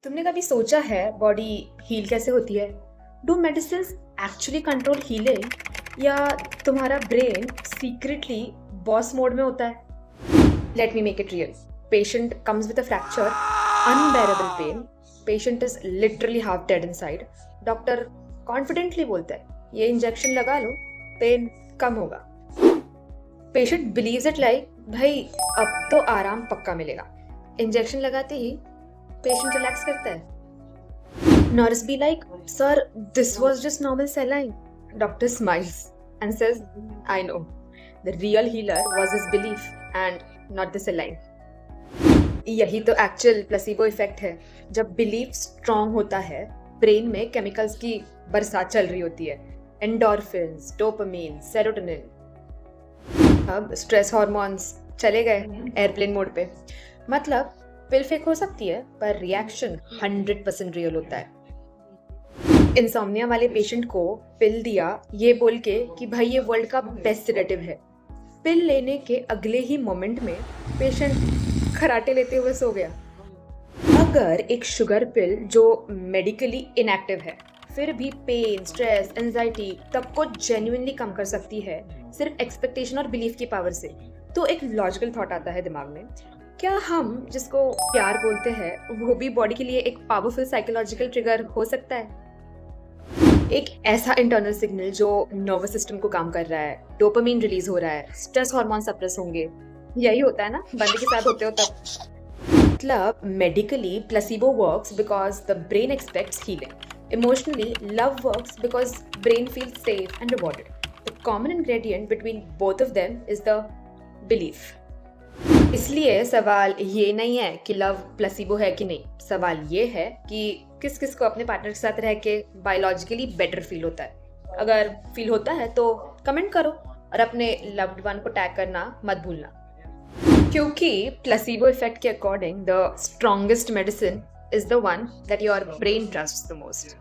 तुमने कभी सोचा है बॉडी हील कैसे होती है? Do medicine actually control healing या तुम्हारा ब्रेन सीक्रेटली बॉस मोड में होता है? Let me make it real. Patient comes with a fracture, unbearable pain. Patient is literally half dead inside. Doctor confidently बोलता है ये इंजेक्शन लगा लो, पेन कम होगा. पेशेंट बिलीव्स इट लाइक भाई अब तो आराम पक्का मिलेगा. इंजेक्शन लगाते ही पेशेंट रिलैक्स करता है. Nurse be like sir this was just normal saline. Doctor smiles and says I know the real healer was his belief and not the सेलाइन. यही तो एक्चुअल प्लेसिबो इफेक्ट है. जब बिलीफ स्ट्रांग होता है brain में chemicals की बरसात चल रही होती है. Endorphins, dopamine, serotonin. अब स्ट्रेस हार्मोन्स चले गए एयरप्लेन मोड पे. मतलब पिल फेक हो सकती है पर रिएक्शन 100% रियल होता है. इंसोम्निया वाले पेशेंट को पिल दिया ये बोल के कि भाई ये वर्ल्ड का बेस्ट सेडेटिव है. पिल लेने के अगले ही मोमेंट में पेशेंट खराटे लेते हुए सो गया. अगर एक शुगर पिल जो मेडिकली इनएक्टिव है फिर भी पेन, स्ट्रेस, एंजाइटी तब को जेन्युइनली कम कर सकती है सिर्फ एक्सपेक्टेशन और बिलीफ की पावर से, तो एक लॉजिकल थॉट आता है दिमाग में, क्या हम जिसको प्यार बोलते हैं वो भी बॉडी के लिए एक पावरफुल साइकोलॉजिकल ट्रिगर हो सकता है? एक ऐसा इंटरनल सिग्नल जो नर्वस सिस्टम को काम कर रहा है, डोपामिन रिलीज हो रहा है, स्ट्रेस हार्मोन सप्रेस होंगे. यही होता है ना बंदे के साथ होते हो तब. मतलब medically placebo works because the brain aspects healing. Emotionally love works because brain feels safe and rewarded. The common ingredient between both of them is the belief. इसलिए सवाल ये नहीं है कि लव प्लेसिबो है कि नहीं. सवाल ये है कि किस किस को अपने पार्टनर के साथ रह के बायोलॉजिकली बेटर फील होता है. अगर फील होता है तो कमेंट करो और अपने लव्ड वन को टैग करना मत भूलना. क्योंकि प्लेसिबो इफेक्ट के according the strongest medicine is the one that your brain trusts the most.